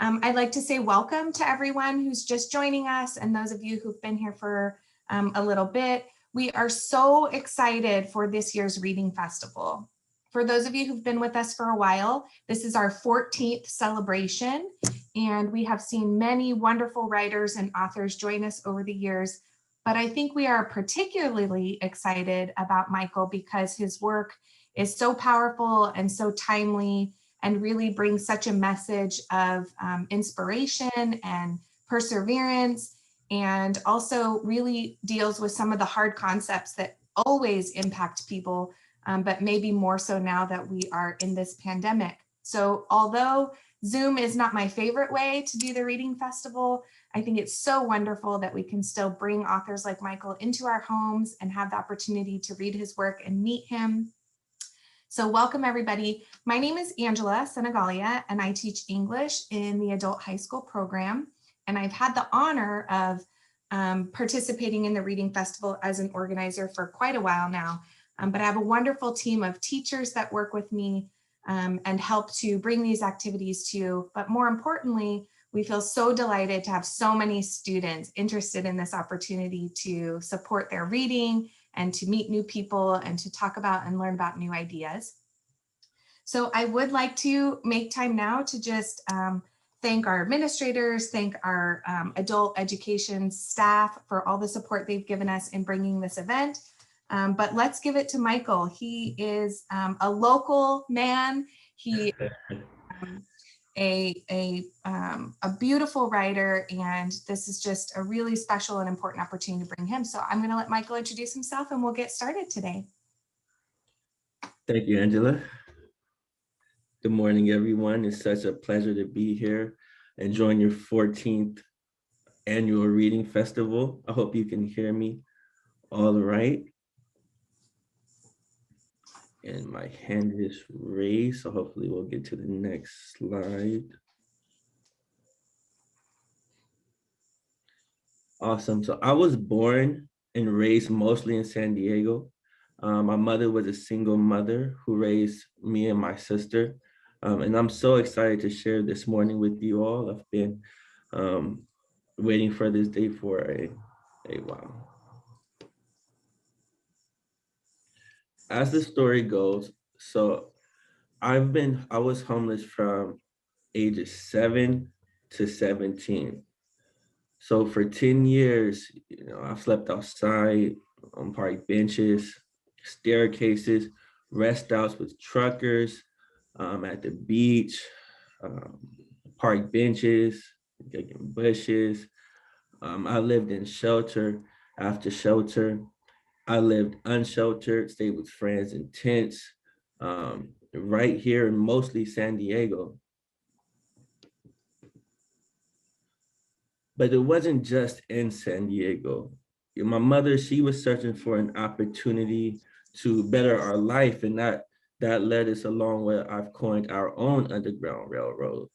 I'd like to say welcome to everyone who's just joining us and those of you who've been here for a little bit. We are so excited for this year's Reading Festival. For those of you who've been with us for a while, this is our 14th celebration, and we have seen many wonderful writers and authors join us over the years. But I think we are particularly excited about Michael because his work is so powerful and so timely and really brings such a message of inspiration and perseverance, and also really deals with some of the hard concepts that always impact people, but maybe more so now that we are in this pandemic. So although Zoom is not my favorite way to do the Reading Festival, I think it's so wonderful that we can still bring authors like Michael into our homes and have the opportunity to read his work and meet him. So welcome everybody. My name is Angela Senegalia and I teach English in the adult high school program. And I've had the honor of participating in the Reading Festival as an organizer for quite a while now. But I have a wonderful team of teachers that work with me and help to bring these activities to you. But more importantly, we feel so delighted to have so many students interested in this opportunity to support their reading and to meet new people and to talk about and learn about new ideas. So I would like to make time now to just thank our administrators, thank our adult education staff for all the support they've given us in bringing this event. But let's give it to Michael. He is a local man. He a beautiful writer, and this is just a really special and important opportunity to bring him. So I'm going to let Michael introduce himself and we'll get started today. Thank you, Angela. Good morning, everyone. It's such a pleasure to be here and join your 14th annual Reading Festival. I hope you can hear me all right. And my hand is raised, so hopefully we'll get to the next slide. Awesome. So I was born and raised mostly in San Diego. My mother was a single mother who raised me and my sister. And I'm so excited to share this morning with you all. I've been waiting for this day for a while. As the story goes, so I was homeless from ages 7 to 17. So for 10 years, I've slept outside, on park benches, staircases, rest outs with truckers, at the beach, park benches, digging bushes. I lived in shelter after shelter. I lived unsheltered, stayed with friends in tents, right here in mostly San Diego. But it wasn't just in San Diego. My mother, she was searching for an opportunity to better our life, and that led us along what I've coined our own Underground Railroad.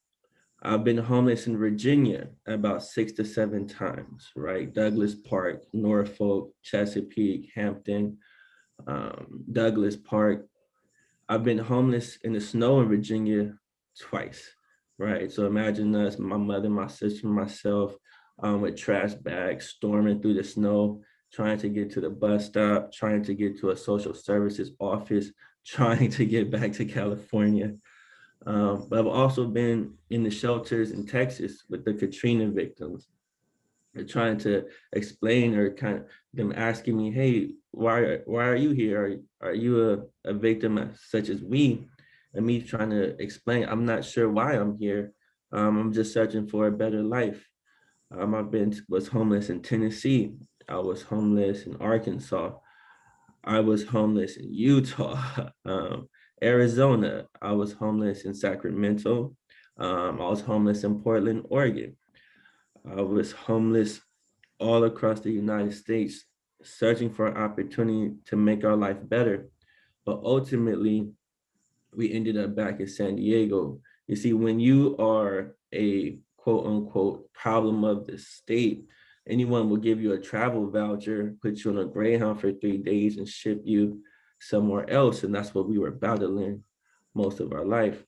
I've been homeless in Virginia about 6 to 7 times, right? Douglas Park, Norfolk, Chesapeake, Hampton, Douglas Park. I've been homeless in the snow in Virginia twice, right? So imagine us, my mother, my sister, myself, with trash bags, storming through the snow, trying to get to the bus stop, trying to get to a social services office, trying to get back to California. But I've also been in the shelters in Texas with the Katrina victims. They're trying to explain, or kind of them asking me, hey, why are you here? Are you a victim such as we? And me trying to explain, I'm not sure why I'm here. I'm just searching for a better life. Was homeless in Tennessee. I was homeless in Arkansas. I was homeless in Utah, Arizona. I was homeless in Sacramento. I was homeless in Portland, Oregon. I was homeless all across the United States, searching for an opportunity to make our life better. But ultimately, we ended up back in San Diego. You see, when you are a quote unquote problem of the state, anyone will give you a travel voucher, put you on a Greyhound for 3 days and ship you somewhere else. And that's what we were battling most of our life.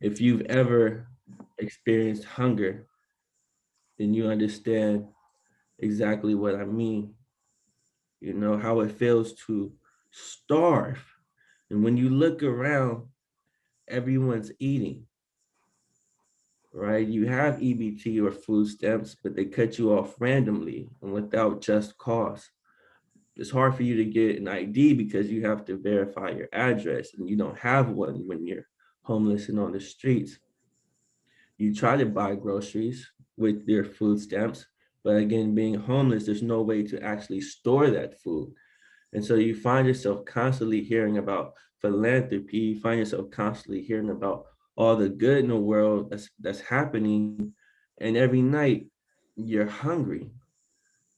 If you've ever experienced hunger, then you understand exactly what I mean. You know, how it feels to starve. And when you look around, everyone's eating, right? You have EBT or food stamps, but they cut you off randomly and without just cause. It's hard for you to get an ID because you have to verify your address and you don't have one when you're homeless and on the streets. You try to buy groceries with your food stamps, but again, being homeless, there's no way to actually store that food. And so you find yourself constantly hearing about philanthropy, you find yourself constantly hearing about all the good in the world that's happening. And every night you're hungry.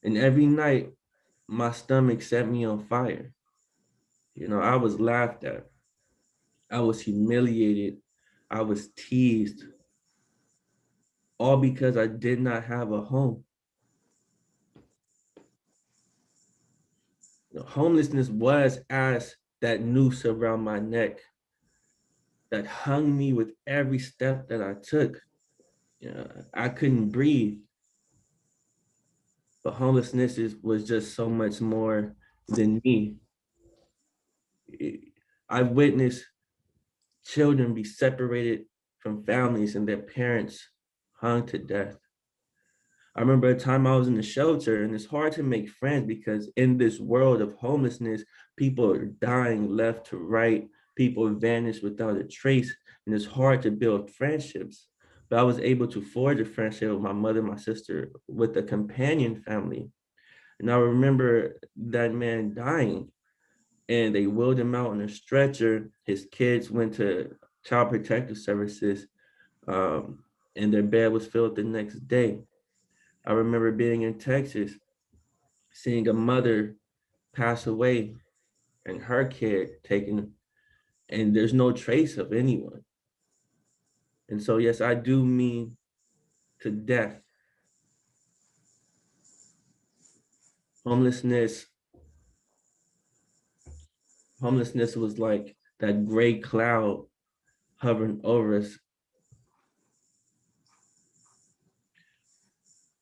And every night my stomach set me on fire. You know, I was laughed at. I was humiliated. I was teased, all because I did not have a home. You know, homelessness was as that noose around my neck that hung me with every step that I took. You know, I couldn't breathe, but was just so much more than me. I've witnessed children be separated from families and their parents hung to death. I remember a time I was in the shelter, and it's hard to make friends because in this world of homelessness, people are dying left to right. People vanish without a trace, and it's hard to build friendships. But I was able to forge a friendship with my mother, my sister, with a companion family. And I remember that man dying, and they wheeled him out on a stretcher. His kids went to Child Protective Services, um, and their bed was filled the next day. I remember being in Texas, seeing a mother pass away and her kid taken, and there's no trace of anyone. And so, yes, I do mean to death. Homelessness, homelessness was like that gray cloud hovering over us.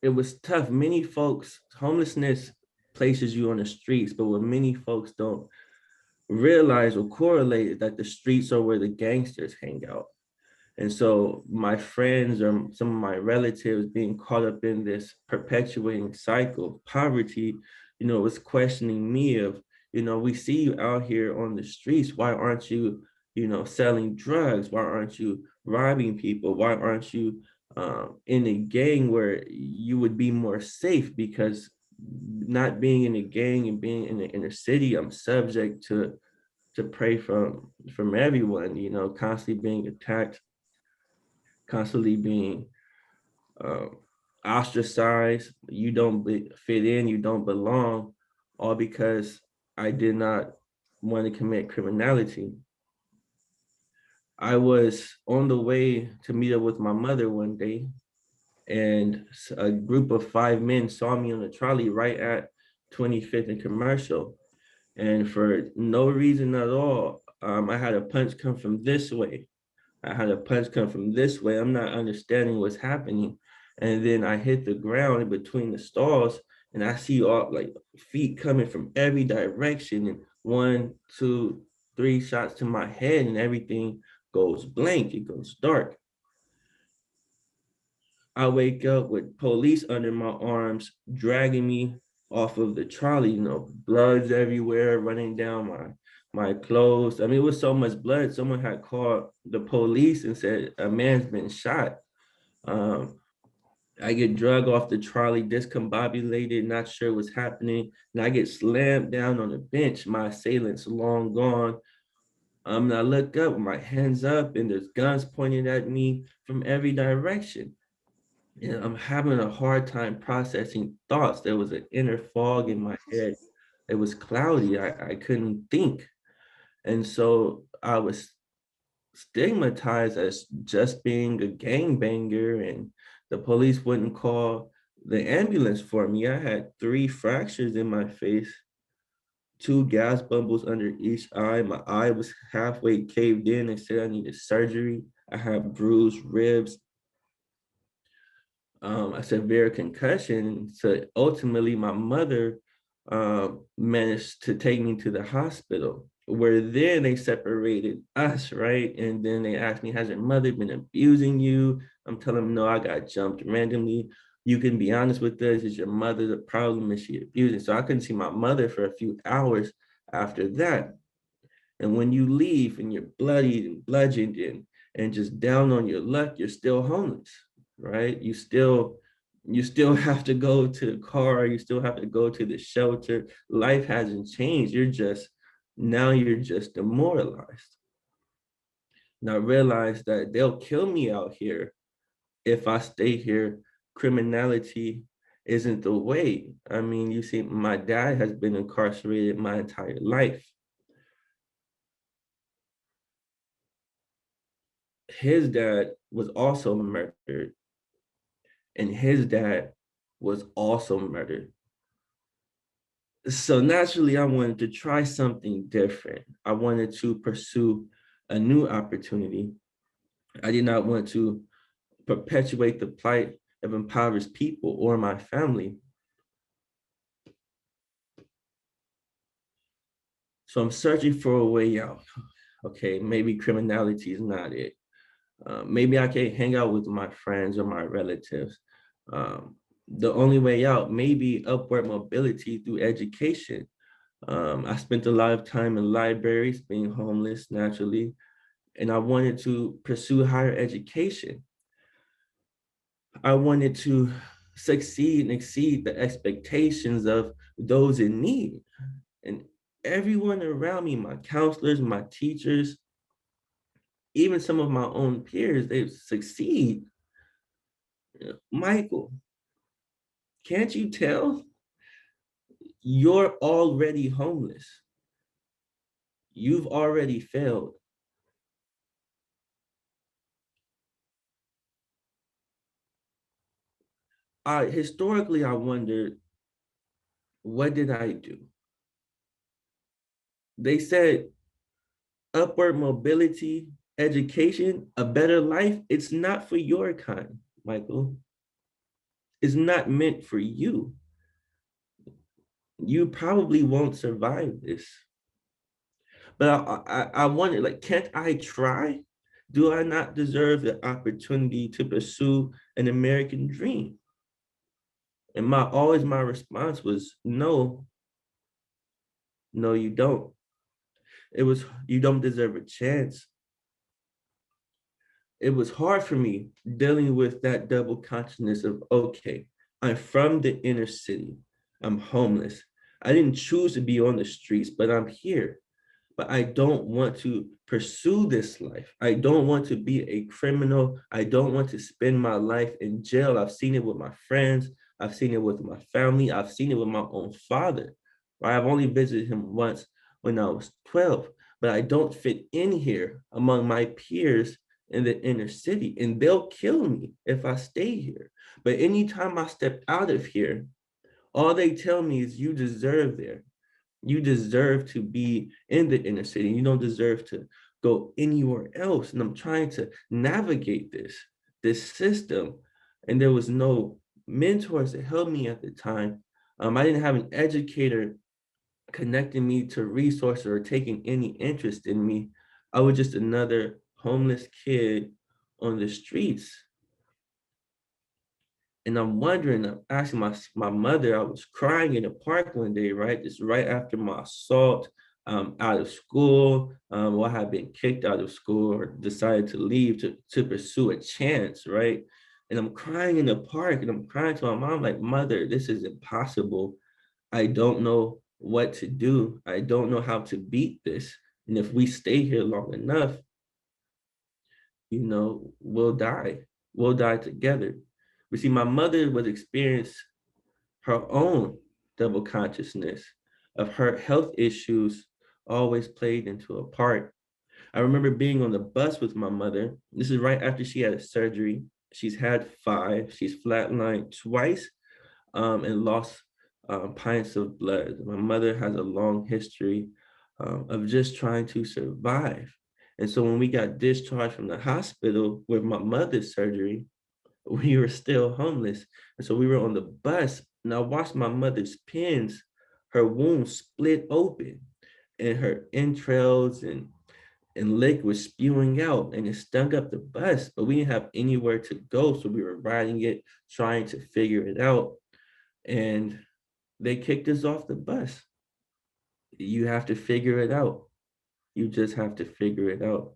It was tough. Many folks, homelessness places you on the streets, but what many folks don't realize or correlate is that the streets are where the gangsters hang out. And so my friends or some of my relatives being caught up in this perpetuating cycle of poverty, you know, was questioning me of, you know, we see you out here on the streets. Why aren't you, you know, selling drugs? Why aren't you robbing people? Why aren't you in a gang where you would be more safe? Because not being in a gang and being in the inner city, I'm subject to prey from everyone, you know, constantly being attacked, constantly being um, ostracized. You don't fit in, you don't belong, all because I did not want to commit criminality. I was on the way to meet up with my mother one day, and a group of 5 men saw me on a trolley right at 25th and Commercial. And for no reason at all, I had a punch come from this way. I had a punch come from this way. I'm not understanding what's happening. And then I hit the ground in between the stalls, and I see all like feet coming from every direction, and one, two, three shots to my head, and everything goes blank. It goes dark. I wake up with police under my arms, dragging me off of the trolley. You know, blood's everywhere, running down my clothes. I mean, it was so much blood. Someone had called the police and said a man's been shot. Um, I get drug off the trolley, discombobulated, not sure what's happening, and I get slammed down on the bench. My assailant's long gone. And I look up with my hands up, and there's guns pointed at me from every direction. And I'm having a hard time processing thoughts. There was an inner fog in my head. It was cloudy. I couldn't think. And so I was stigmatized as just being a gangbanger, and the police wouldn't call the ambulance for me. I had 3 fractures in my face, 2 gas bubbles under each eye. My eye was halfway caved in and said I needed surgery. I had bruised ribs, a severe concussion. So ultimately, my mother managed to take me to the hospital, where then they separated us, right? And then they asked me, has your mother been abusing you? I'm telling them, no, I got jumped randomly. You can be honest with us. Is your mother the problem? Is she abusing? So I couldn't see my mother for a few hours after that. And when you leave and you're bloodied and bludgeoned and just down on your luck, you're still homeless, right? You still have to go to the car, you still have to go to the shelter. Life hasn't changed. You're just demoralized. Now realize that they'll kill me out here if I stay here. Criminality isn't the way. I mean, you see, my dad has been incarcerated my entire life. His dad was also murdered, and his dad was also murdered. So naturally, I wanted to try something different. I wanted to pursue a new opportunity. I did not want to perpetuate the plight of impoverished people or my family. So I'm searching for a way out. Okay, maybe criminality is not it. Maybe I can hang out with my friends or my relatives. The only way out may be upward mobility through education. I spent a lot of time in libraries, being homeless naturally, and I wanted to pursue higher education. I wanted to succeed and exceed the expectations of those in need. And everyone around me, my counselors, my teachers, even some of my own peers, they succeed. Michael, can't you tell? You're already homeless. You've already failed. Historically, I wondered, what did I do? They said upward mobility, education, a better life. It's not for your kind, Michael. It's not meant for you. You probably won't survive this. But I wonder, like, can't I try? Do I not deserve the opportunity to pursue an American dream? And my response was no, no, you don't. It was, you don't deserve a chance. It was hard for me dealing with that double consciousness of, okay, I'm from the inner city. I'm homeless. I didn't choose to be on the streets, but I'm here. But I don't want to pursue this life. I don't want to be a criminal. I don't want to spend my life in jail. I've seen it with my friends. I've seen it with my family. I've seen it with my own father. Right? I've only visited him once when I was 12, but I don't fit in here among my peers in the inner city, and they'll kill me if I stay here. But anytime I step out of here, all they tell me is you deserve there. You deserve to be in the inner city. You don't deserve to go anywhere else. And I'm trying to navigate this system. And there was no mentors to help me at the time. I didn't have an educator connecting me to resources or taking any interest in me. I was just another homeless kid on the streets. And I'm wondering, I'm asking my mother, I was crying in the park one day, right? Just right after my assault, out of school, or I had been kicked out of school or decided to leave to pursue a chance, right? And I'm crying in the park and I'm crying to my mom, like, mother, this is impossible. I don't know what to do. I don't know how to beat this. And if we stay here long enough, we'll die. We'll die together. But see, my mother was experiencing her own double consciousness of her health issues always played into a part. I remember being on the bus with my mother. This is right after she had a surgery. She's had 5. She's flatlined twice, and lost pints of blood. My mother has a long history of just trying to survive. And so when we got discharged from the hospital with my mother's surgery, we were still homeless. And so we were on the bus, and I watched my mother's pins, her wound split open, and her entrails and liquid spewing out, and it stunk up the bus, but we didn't have anywhere to go. So we were riding it, trying to figure it out. And they kicked us off the bus. You have to figure it out. You just have to figure it out.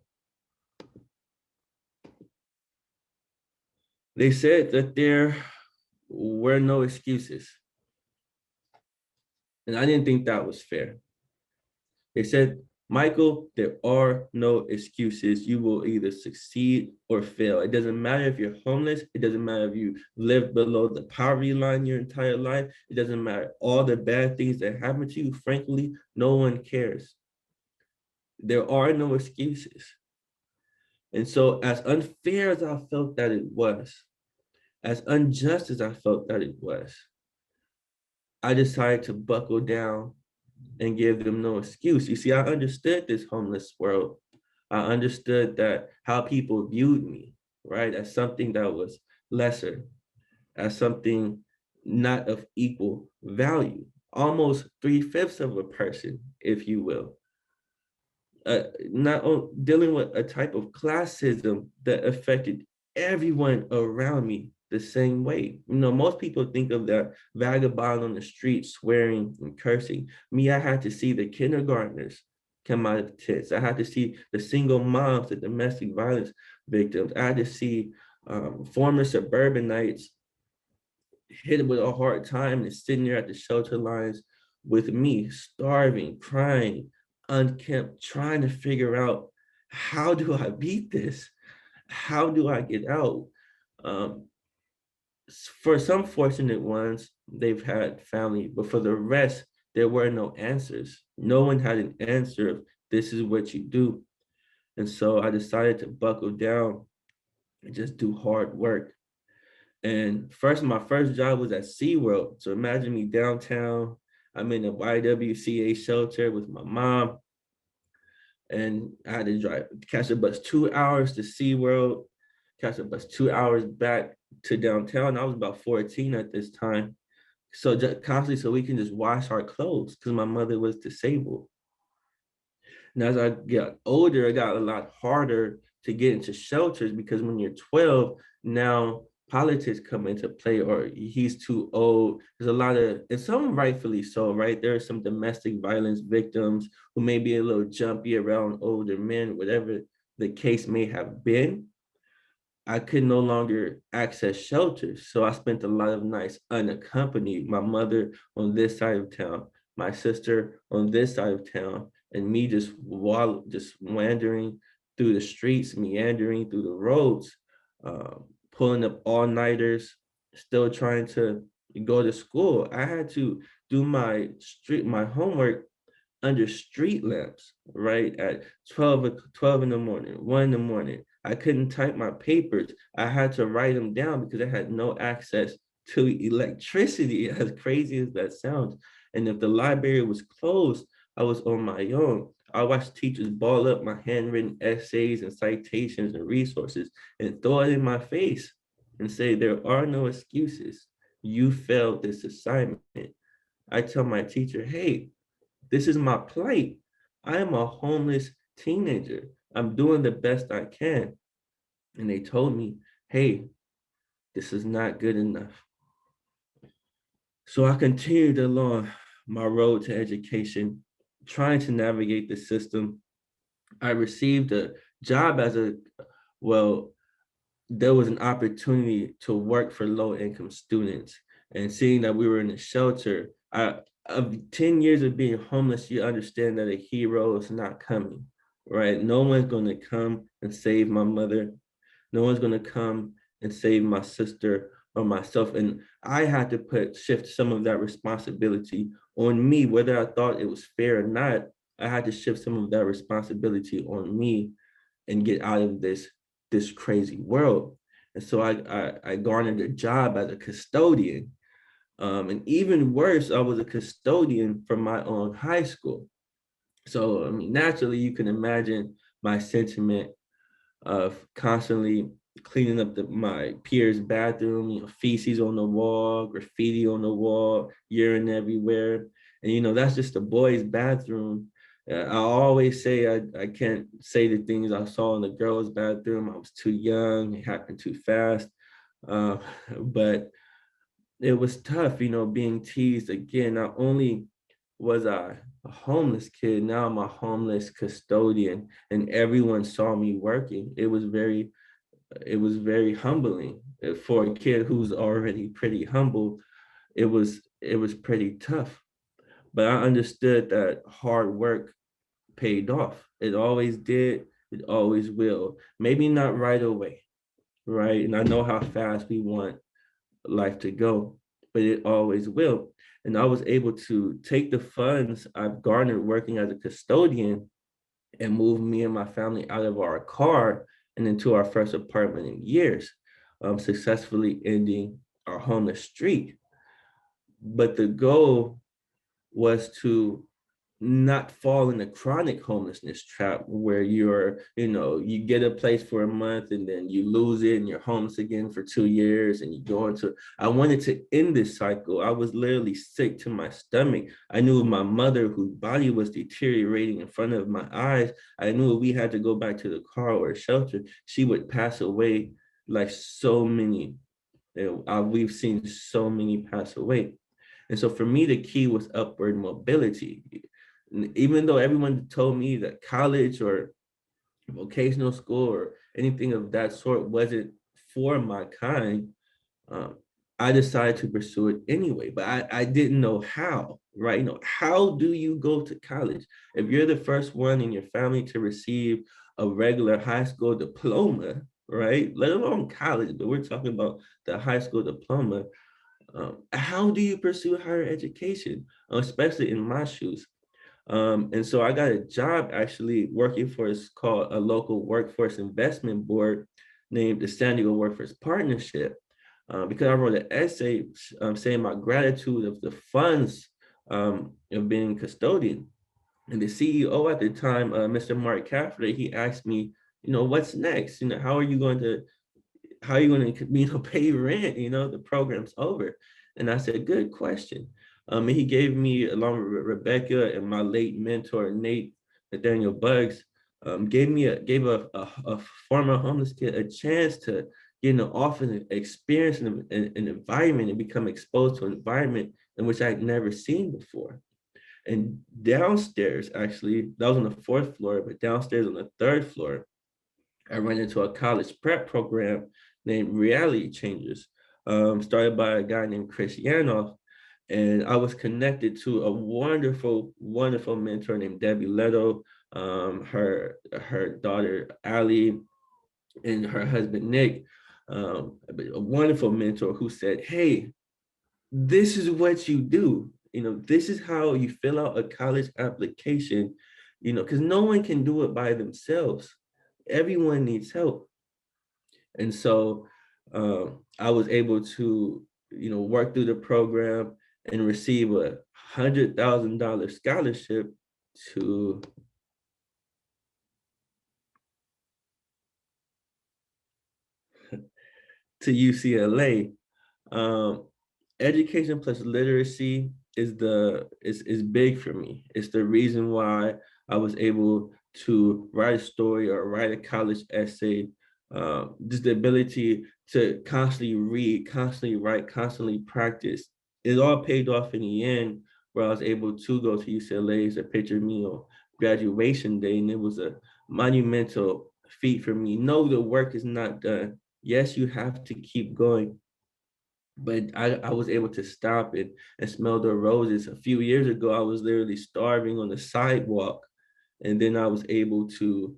They said that there were no excuses. And I didn't think that was fair. They said, Michael, there are no excuses. You will either succeed or fail. It doesn't matter if you're homeless. It doesn't matter if you lived below the poverty line your entire life. It doesn't matter all the bad things that happen to you. Frankly, no one cares. There are no excuses. And so as unfair as I felt that it was, as unjust as I felt that it was, I decided to buckle down and give them no excuse. You see, I understood this homeless world. I understood that how people viewed me, right, as something that was lesser, as something not of equal value, almost 3/5 of a person, if you will. Not dealing with a type of classism that affected everyone around me the same way. You know, most people think of that vagabond on the street swearing and cursing. Me, I had to see the kindergartners come out of the tents. I had to see the single moms, the domestic violence victims. I had to see former suburbanites hit with a hard time and sitting there at the shelter lines with me, starving, crying, unkempt, trying to figure out, how do I beat this? How do I get out? Um, for some fortunate ones, they've had family, but for the rest, there were no answers. No one had an answer of this is what you do. And so I decided to buckle down and just do hard work. And my first job was at SeaWorld. So imagine me downtown. I'm in a YWCA shelter with my mom. And I had to catch a bus 2 hours to SeaWorld, catch a bus 2 hours back to downtown. I was about 14 at this time. So just constantly, so we can just wash our clothes because my mother was disabled. And as I got older, it got a lot harder to get into shelters because when you're 12, now politics come into play, or he's too old. There's a lot of, and some rightfully so, right? There are some domestic violence victims who may be a little jumpy around older men, whatever the case may have been. I could no longer access shelters. So I spent a lot of nights unaccompanied. My mother on this side of town, my sister on this side of town, and me just wandering through the streets, meandering through the roads, pulling up all-nighters, still trying to go to school. I had to do my homework under street lamps, right? At 12 in the morning, 1 in the morning. I couldn't type my papers. I had to write them down because I had no access to electricity, as crazy as that sounds. And if the library was closed, I was on my own. I watched teachers ball up my handwritten essays and citations and resources and throw it in my face and say, there are no excuses. You failed this assignment. I tell my teacher, hey, this is my plight. I am a homeless teenager. I'm doing the best I can. And they told me, hey, this is not good enough. So I continued along my road to education, trying to navigate the system. I received a job well, there was an opportunity to work for low income students. And seeing that we were in a shelter, of 10 years of being homeless, you understand that a hero is not coming, right? No one's going to come and save my mother. No one's going to come and save my sister or myself. And I had to shift some of that responsibility on me, whether I thought it was fair or not. I had to shift some of that responsibility on me and get out of this crazy world. And so I garnered a job as a custodian. And even worse, I was a custodian for my own high school. So, I mean, naturally, you can imagine my sentiment of constantly cleaning up my peers' bathroom, feces on the wall, graffiti on the wall, urine everywhere. And, that's just the boys' bathroom. I always say I can't say the things I saw in the girls' bathroom. I was too young. It happened too fast. Uh, but it was tough, being teased again. Not only was I a homeless kid, now I'm a homeless custodian, and everyone saw me working. It was very humbling for a kid who's already pretty humble. It was pretty tough, but I understood that hard work paid off. It always did. It always will. Maybe not right away, right? And I know how fast we want life to go, but it always will. And I was able to take the funds I've garnered working as a custodian and move me and my family out of our car and into our first apartment in years, successfully ending our homeless streak. But the goal was to not fall in a chronic homelessness trap where you get a place for a month and then you lose it and you're homeless again for 2 years and you go into. I wanted to end this cycle. I was literally sick to my stomach. I knew my mother, whose body was deteriorating in front of my eyes. I knew if we had to go back to the car or a shelter, she would pass away like so many. We've seen so many pass away. And so for me, the key was upward mobility. Even though everyone told me that college or vocational school or anything of that sort wasn't for my kind, um, I decided to pursue it anyway. But I didn't know how, right? How do you go to college? If you're the first one in your family to receive a regular high school diploma, right? Let alone college, but we're talking about the high school diploma. How do you pursue higher education, especially in my shoes? And so I got a job actually working for it's called a local workforce investment board named the San Diego Workforce Partnership, because I wrote an essay saying my gratitude of the funds of being custodian. And the CEO at the time, Mr. Mark Caffrey, he asked me, what's next? How are you going to pay rent? The program's over. And I said, good question. And he gave me, along with Rebecca and my late mentor Nate Nathaniel Buggs, gave a former homeless kid a chance to often experience an environment and become exposed to an environment in which I'd never seen before. And downstairs, actually, that was on the fourth floor, but downstairs on the third floor, I ran into a college prep program named Reality Changers, started by a guy named Chris Yanoff. And I was connected to a wonderful, wonderful mentor named Debbie Leto, her daughter, Allie, and her husband, Nick, a wonderful mentor who said, hey, this is what you do. This is how you fill out a college application, because no one can do it by themselves. Everyone needs help. And so I was able to, work through the program and receive $100,000 scholarship to UCLA. Um, Education plus literacy is big for me. It's the reason why I was able to write a story or write a college essay. Just the ability to constantly read, constantly write, constantly practice. It all paid off in the end, where I was able to go to UCLA. As a picture of me on graduation day, and it was a monumental feat for me. No, the work is not done. Yes, you have to keep going, but I was able to stop it and smell the roses. A few years ago, I was literally starving on the sidewalk. And then I was able to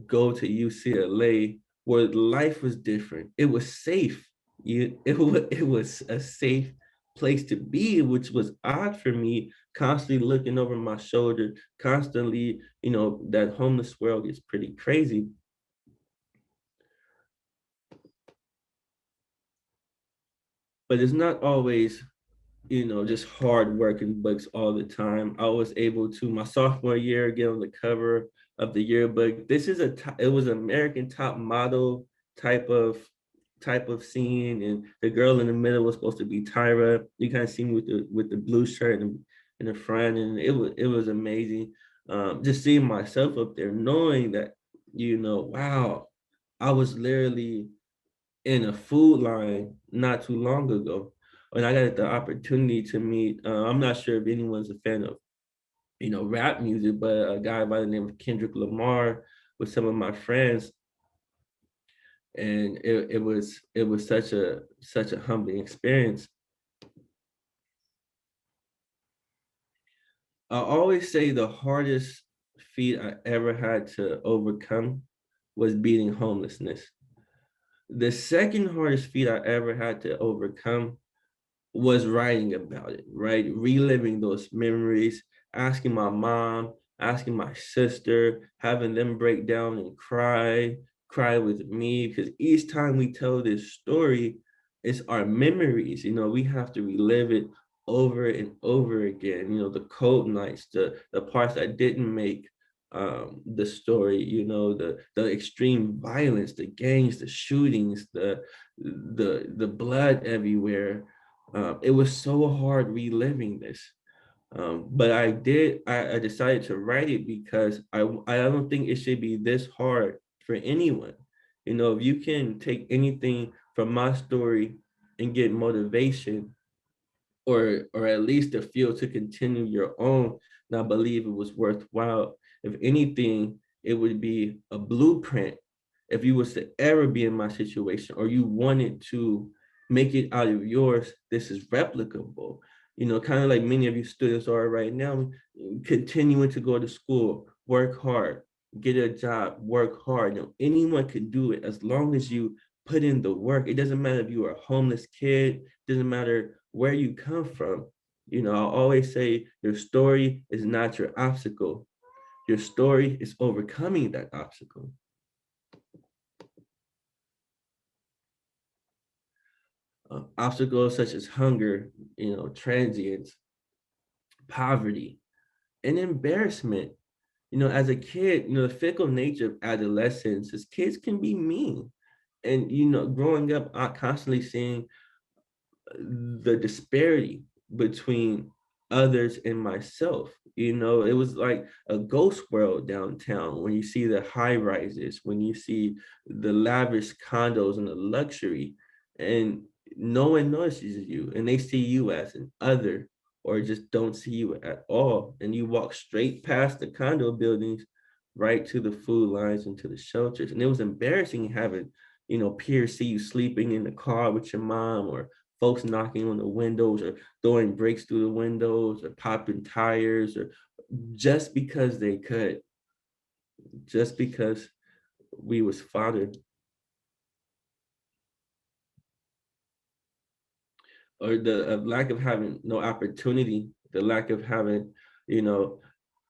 go to UCLA where life was different. It was safe. It was a safe place to be, which was odd for me, constantly looking over my shoulder, constantly, that homeless world is pretty crazy. But it's not always just hard work and books all the time. I was able to, my sophomore year, get on the cover of the yearbook. This is it was American Top Model type of scene, and the girl in the middle was supposed to be Tyra. You kind of see me with the blue shirt and in the front, and it was amazing. Just seeing myself up there, knowing that, wow, I was literally in a food line not too long ago, and I got the opportunity to meet. I'm not sure if anyone's a fan of rap music, but a guy by the name of Kendrick Lamar with some of my friends, and it was such a humbling experience. I always say the hardest feat I ever had to overcome was beating homelessness. The second hardest feat I ever had to overcome was writing about it, right? Reliving those memories, asking my mom, asking my sister, having them break down and cry with me. Because each time we tell this story, it's our memories. We have to relive it over and over again. The cold nights, the parts that didn't make the story, the extreme violence, the gangs, the shootings, the blood everywhere. It was so hard reliving this. But I decided to write it because I don't think it should be this hard for anyone. If you can take anything from my story and get motivation, or at least the feel to continue your own, and I believe it was worthwhile. If anything, it would be a blueprint. If you was to ever be in my situation, or you wanted to make it out of yours, this is replicable. Kind of like many of you students are right now, continuing to go to school, work hard, get a job, work hard. Anyone can do it as long as you put in the work. It doesn't matter if you are a homeless kid, doesn't matter where you come from. I always say your story is not your obstacle. Your story is overcoming that obstacle. Obstacles such as hunger, transience, poverty, and embarrassment. As a kid, the fickle nature of adolescence is kids can be mean. And, growing up, I constantly seeing the disparity between others and myself. It was like a ghost world downtown when you see the high rises, when you see the lavish condos and the luxury, and no one notices you, and they see you as an other, or just don't see you at all. And you walk straight past the condo buildings right to the food lines and to the shelters. And it was embarrassing having, peers see you sleeping in the car with your mom, or folks knocking on the windows, or throwing bricks through the windows, or popping tires, or just because they could, just because we was fathered. Or the lack of having no opportunity, the lack of having, you know,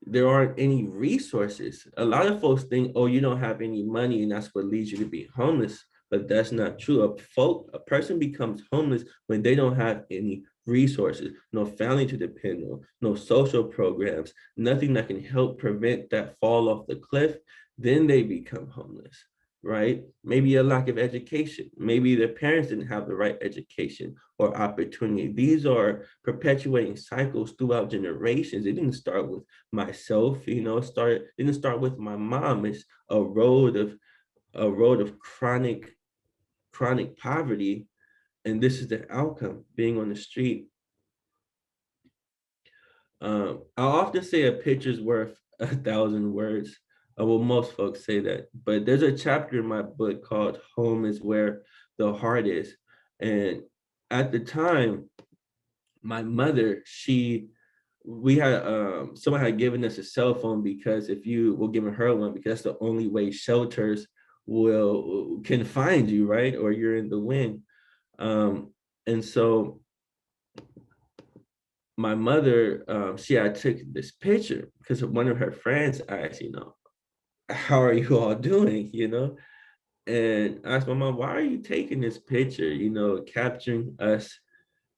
there aren't any resources. A lot of folks think, oh, you don't have any money and that's what leads you to be homeless. But that's not true. A person becomes homeless when they don't have any resources, no family to depend on, no social programs, nothing that can help prevent that fall off the cliff. Then they become homeless, right? Maybe a lack of education. Maybe their parents didn't have the right education or opportunity. These are perpetuating cycles throughout generations. It didn't start with myself, it didn't start with my mom. It's a road of chronic poverty, and this is the outcome: being on the street. I often say a picture's worth 1,000 words. Well, most folks say that, but there's a chapter in my book called "Home is Where the Heart Is," and at the time, my mother, we had someone had given us a cell phone because if you were giving her one, because that's the only way shelters can find you, right? Or you're in the wind. And so my mother, she had took this picture because one of her friends asked, how are you all doing? And I asked my mom, why are you taking this picture, capturing us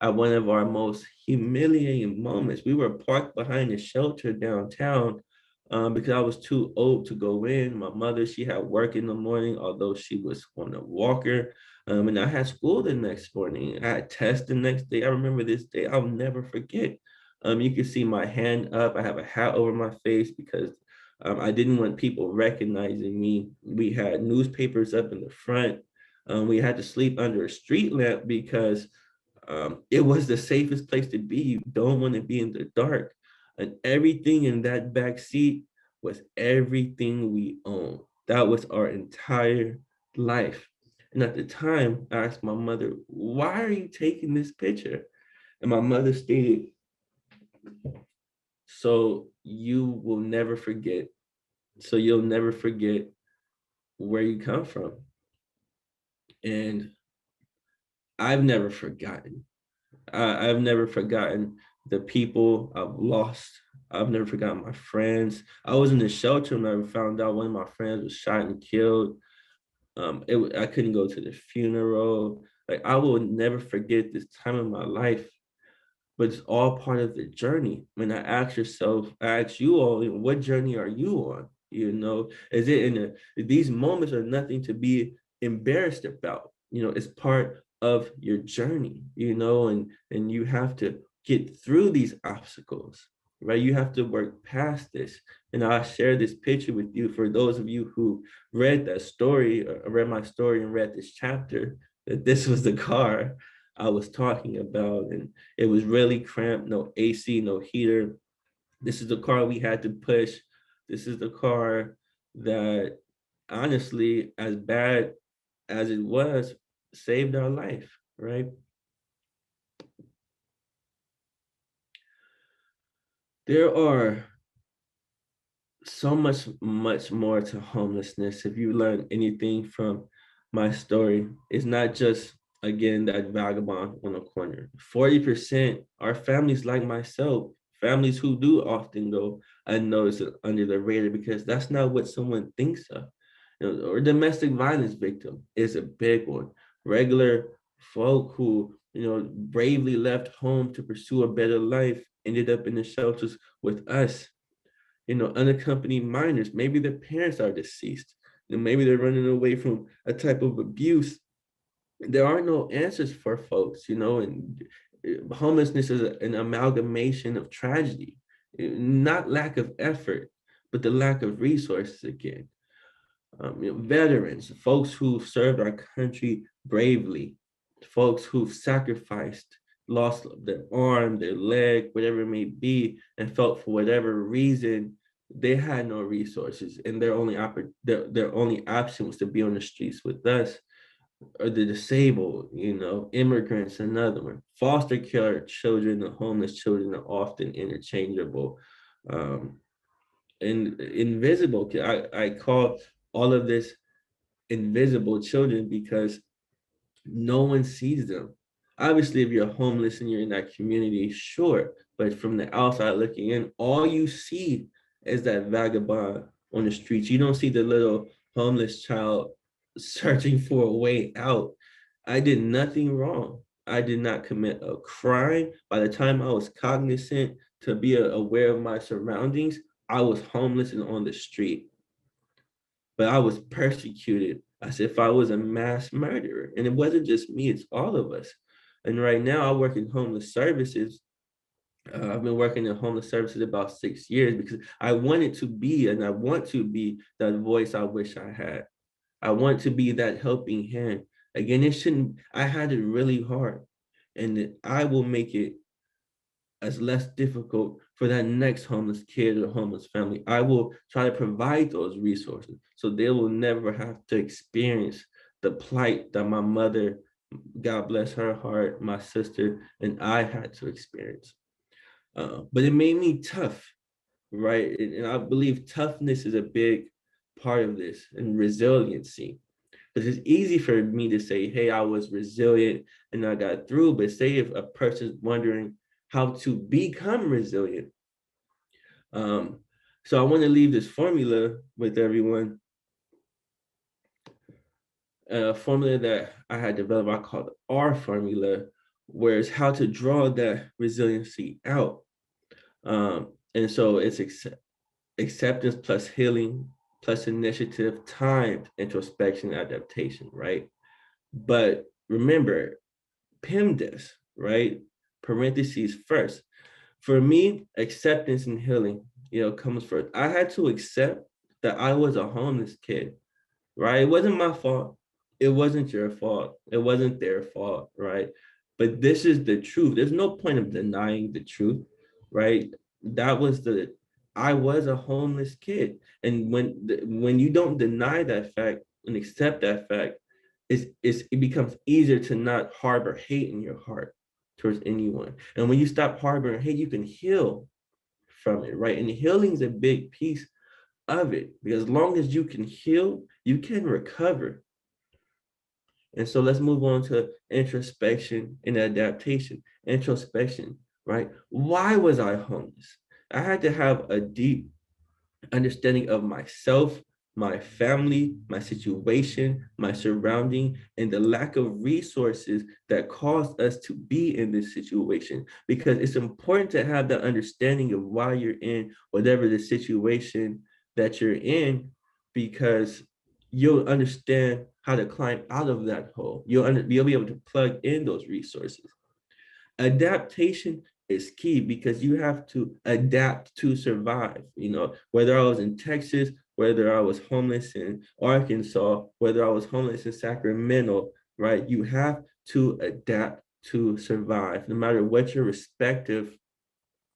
at one of our most humiliating moments? We were parked behind a shelter downtown, because I was too old to go in. My mother, she had work in the morning, although she was on a walker. And I had school the next morning. I had tests the next day. I remember this day. I'll never forget. You can see my hand up. I have a hat over my face because I didn't want people recognizing me. We had newspapers up in the front. We had to sleep under a street lamp because it was the safest place to be. You don't want to be in the dark. And everything in that back seat was everything we owned. That was our entire life. And at the time, I asked my mother, why are you taking this picture? And my mother stated, so you will never forget. So you'll never forget where you come from. And I've never forgotten. I've never forgotten the people I've lost. I've never forgotten my friends. I was in the shelter when I found out one of my friends was shot and killed. I couldn't go to the funeral. Like I will never forget this time of my life, but it's all part of the journey. When I ask you all, what journey are you on? Is it these moments are nothing to be embarrassed about. It's part of your journey, and you have to get through these obstacles, right? You have to work past this. And I'll share this picture with you for those of you who read that story, or read my story and read this chapter, that this was the car I was talking about. And it was really cramped, no AC, no heater. This is the car we had to push. This is the car that, honestly, as bad as it was, saved our life, right? There are so much more to homelessness. If you learn anything from my story, it's not just, again, that vagabond on the corner. 40% are families like myself, families who do often go unnoticed under the radar because that's not what someone thinks of. Or domestic violence victim is a big one. Regular folk who bravely left home to pursue a better life ended up in the shelters with us. Unaccompanied minors, maybe their parents are deceased, and maybe they're running away from a type of abuse. There are no answers for folks, and homelessness is an amalgamation of tragedy, not lack of effort, but the lack of resources again. Veterans, folks who served our country bravely, folks who've sacrificed, lost their arm, their leg, whatever it may be, and felt for whatever reason they had no resources, and their only option was to be on the streets with us. Or the disabled, immigrants, another one. Foster care children and homeless children are often interchangeable. Um, and invisible. I call all of this invisible children because no one sees them. Obviously, if you're homeless and you're in that community, sure. But from the outside looking in, all you see is that vagabond on the streets. You don't see the little homeless child searching for a way out. I did nothing wrong. I did not commit a crime. By the time I was cognizant to be aware of my surroundings, I was homeless and on the street. But I was persecuted as if I was a mass murderer. And it wasn't just me, it's all of us. And right now I work in homeless services. I've been working in homeless services about 6 years because I wanted to be, and I want to be, that voice I wish I had. I want to be that helping hand. Again, I had it really hard, and I will make it as less difficult for that next homeless kid or homeless family. I will try to provide those resources so they will never have to experience the plight that my mother, God bless her heart, my sister, and I had to experience. But it made me tough, right? And I believe toughness is a big part of this, and resiliency. Because it's easy for me to say, hey, I was resilient and I got through. But say if a person's wondering how to become resilient. Um, so I want to leave this formula with everyone. A formula that I had developed, I call the R formula, where it's how to draw that resiliency out. And so it's acceptance plus healing plus initiative times introspection adaptation, right? But remember, PEMDAS, right? Parentheses first. For me, acceptance and healing, comes first. I had to accept that I was a homeless kid, right? It wasn't my fault. It wasn't your fault. It wasn't their fault, right? But this is the truth. There's no point of denying the truth, right? That was I was a homeless kid. And when you don't deny that fact and accept that fact, it becomes easier to not harbor hate in your heart towards anyone. And when you stop harboring hate, you can heal from it, right? And healing is a big piece of it, because as long as you can heal, you can recover. And so let's move on to introspection and adaptation. Introspection, right? Why was I homeless? I had to have a deep understanding of myself, my family, my situation, my surrounding, and the lack of resources that caused us to be in this situation. Because it's important to have that understanding of why you're in whatever the situation that you're in, because you'll understand how to climb out of that hole. You'll be able to plug in those resources. Adaptation is key because you have to adapt to survive. Whether I was in Texas, whether I was homeless in Arkansas, whether I was homeless in Sacramento, right? You have to adapt to survive. No matter what your respective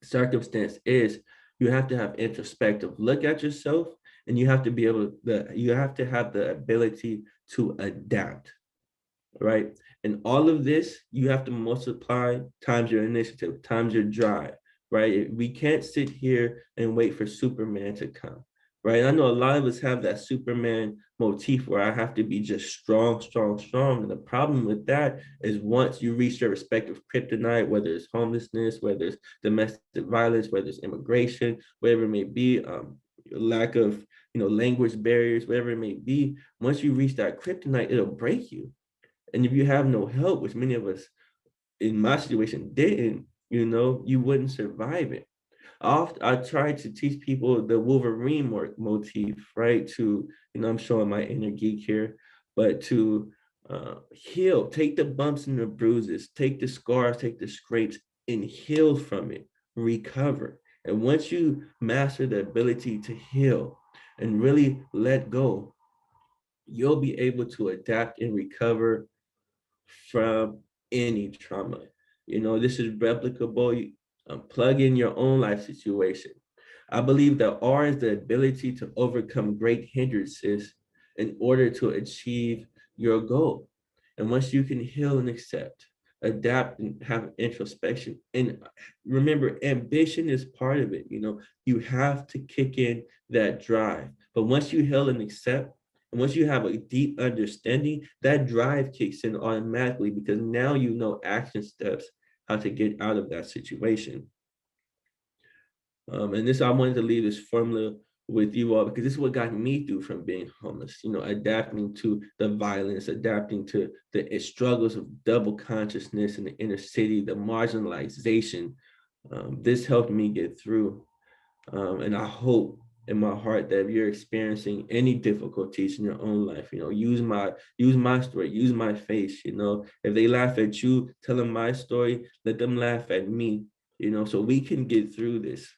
circumstance is, you have to have introspective look at yourself, and you have to you have to have the ability to adapt, right? And all of this, you have to multiply times your initiative, times your drive, right? We can't sit here and wait for Superman to come, right? I know a lot of us have that Superman motif where I have to be just strong, strong, strong. And the problem with that is once you reach your respective kryptonite, whether it's homelessness, whether it's domestic violence, whether it's immigration, whatever it may be, lack of language barriers, whatever it may be, once you reach that kryptonite, it'll break you. And if you have no help, which many of us in my situation didn't, you wouldn't survive it. I try to teach people the Wolverine motif, right? I'm showing my inner geek here, but to heal, take the bumps and the bruises, take the scars, take the scrapes, and heal from it, recover. And once you master the ability to heal and really let go, you'll be able to adapt and recover from any trauma. This is replicable. Plug in your own life situation. I believe that R is the ability to overcome great hindrances in order to achieve your goal. And once you can heal and accept, adapt and have introspection, and remember, ambition is part of it. You have to kick in that drive. But once you heal and accept, and once you have a deep understanding, that drive kicks in automatically, because now you know action steps, how to get out of that situation. And this, I wanted to leave this formula with you all, because this is what got me through from being homeless, adapting to the violence, adapting to the struggles of double consciousness in the inner city, the marginalization. This helped me get through. And I hope in my heart that if you're experiencing any difficulties in your own life, use my story, use my face. If they laugh at you, tell them my story, let them laugh at me, so we can get through this.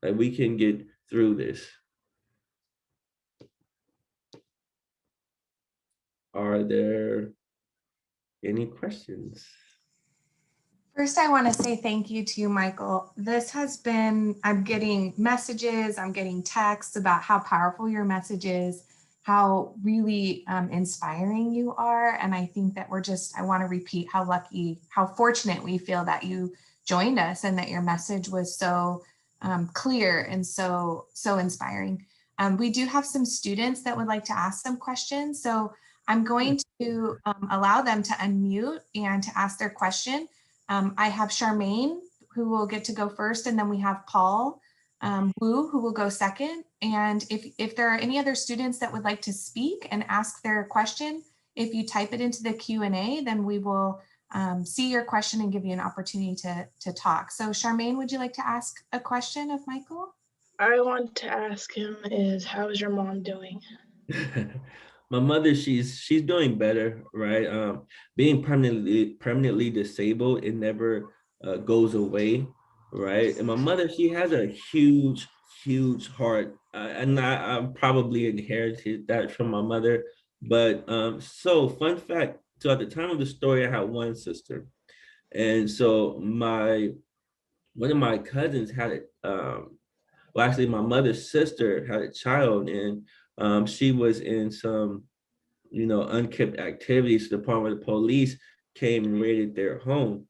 Like, we can get through this. Are there any questions? First, I want to say thank you to you, Michael. This has been, I'm getting messages, I'm getting texts about how powerful your message is, how really inspiring you are. And I think that I want to repeat how lucky, how fortunate we feel that you joined us and that your message was so clear and so inspiring. We do have some students that would like to ask some questions. So I'm going to allow them to unmute and to ask their question. I have Charmaine, who will get to go first, and then we have Paul Wu, who will go second. And if there are any other students that would like to speak and ask their question, if you type it into the Q&A, then we will see your question and give you an opportunity to talk. So Charmaine, would you like to ask a question of Michael? I want to ask him is, how's your mom doing? My mother, she's doing better, right? Being permanently disabled, it never goes away, right? And my mother, she has a huge heart, and I probably inherited that from my mother. But so fun fact, so at the time of the story, I had one sister, and so my one of my cousins had it. Well, actually, my mother's sister had a child, and she was in some, unkept activities to the point where the police came and raided their home.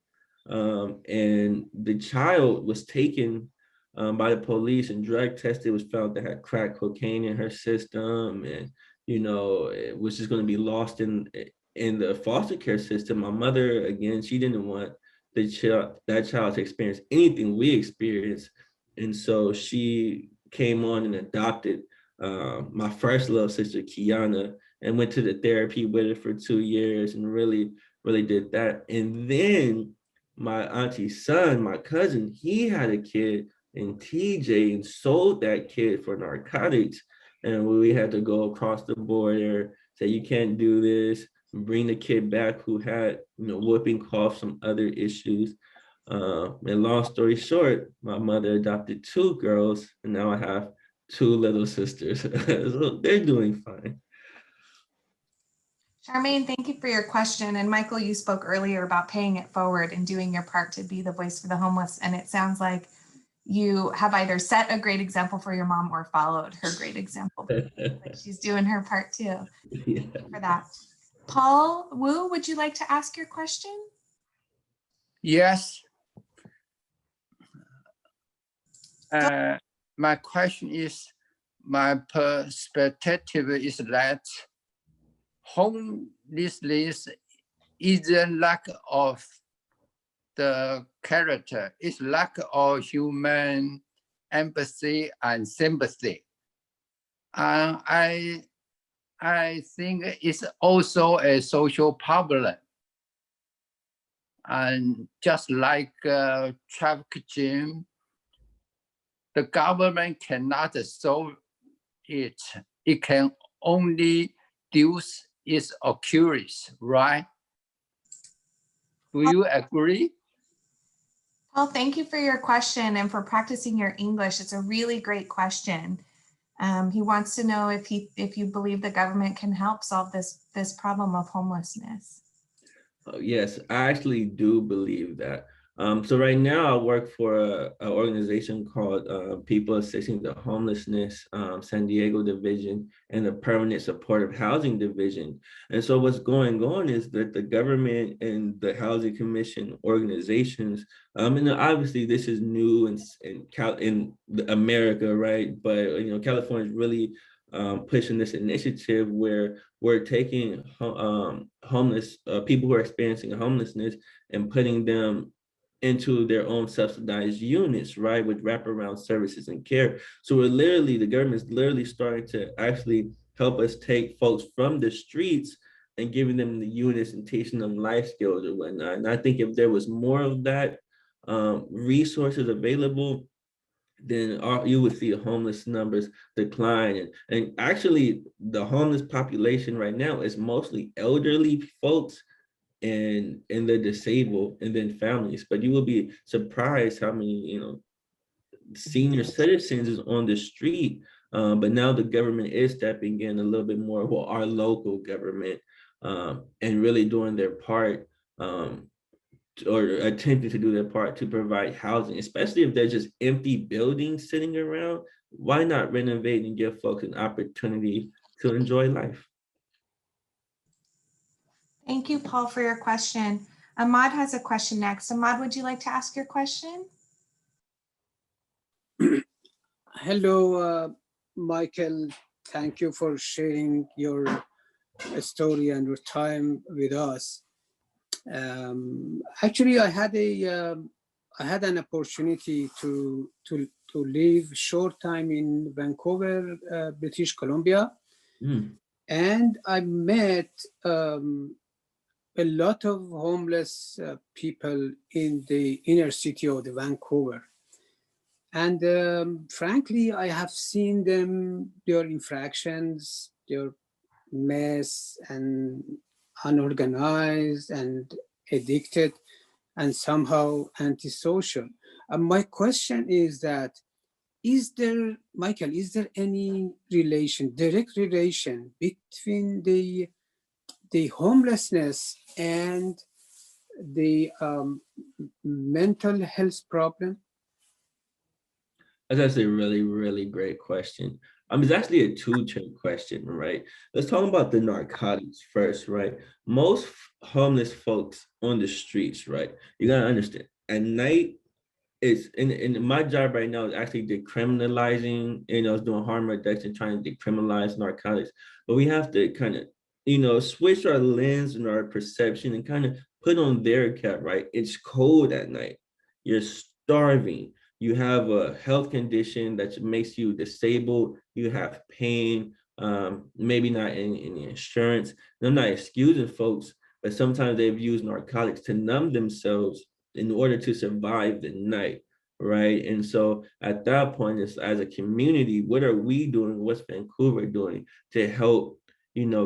And the child was taken by the police and drug tested, was found to have crack cocaine in her system, and it was just going to be lost in the foster care system. My mother, again, she didn't want that child to experience anything we experienced, and so she came on and adopted my first little sister, Kiana, and went to the therapy with her for 2 years and really did that. And then my auntie's son, my cousin, he had a kid in TJ and sold that kid for narcotics. And we had to go across the border, say, you can't do this, bring the kid back who had, whooping cough, some other issues. And long story short, my mother adopted two girls, and now I have two little sisters. So they're doing fine. Charmaine, thank you for your question. And Michael, you spoke earlier about paying it forward and doing your part to be the voice for the homeless. And it sounds like you have either set a great example for your mom or followed her great example. Like she's doing her part too. Yeah. Thank you for that. Paul Wu, would you like to ask your question? Yes. My question is, my perspective is that homelessness is a lack of the character, it's lack of human empathy and sympathy. I think it's also a social problem. And just like traffic jam, the government cannot solve it. It can only reduce its occurrence, right? Do you agree? Paul, thank you for your question and for practicing your English. It's a really great question. He wants to know if you believe the government can help solve this problem of homelessness. Yes, I actually do believe that. So right now I work for an organization called People Assisting the Homelessness San Diego Division and the Permanent Supportive Housing Division. And so what's going on is that the government and the Housing Commission organizations, and obviously this is new in America, right? But California is really pushing this initiative where we're taking homeless people who are experiencing homelessness and putting them into their own subsidized units, right, with wraparound services and care. So the government is literally starting to actually help us take folks from the streets and giving them the units and teaching them life skills or whatnot. And I think if there was more of that resources available, then you would see the homeless numbers decline. And actually, the homeless population right now is mostly elderly folks and the disabled and then families. But you will be surprised how many, senior citizens is on the street. But now the government is stepping in a little bit more, well, our local government, and really doing their part. Or attempting to do their part to provide housing, especially if there's just empty buildings sitting around. Why not renovate and give folks an opportunity to enjoy life? Thank you, Paul, for your question. Ahmad has a question next. Ahmad, would you like to ask your question? Hello, Michael. Thank you for sharing your story and your time with us. Actually, I had an opportunity to live short time in Vancouver, British Columbia, and I met a lot of homeless people in the inner city of the Vancouver. And frankly, I have seen them, their infractions, their mess and unorganized and addicted and somehow antisocial. And my question is that, is there, Michael, is there any relation, direct relation between the homelessness and the mental health problem? That's actually a really, really great question. It's actually a two-tiered question, right? Let's talk about the narcotics first, right? Most homeless folks on the streets, right? You gotta understand, at night, it's in my job right now is actually decriminalizing, it's doing harm reduction, trying to decriminalize narcotics. But we have to kind of, switch our lens and our perception and kind of put on their cap, right? It's cold at night. You're starving. You have a health condition that makes you disabled. You have pain, maybe not in the insurance. And I'm not excusing folks, but sometimes they've used narcotics to numb themselves in order to survive the night, right? And so at that point, it's as a community, what are we doing? What's Vancouver doing to help,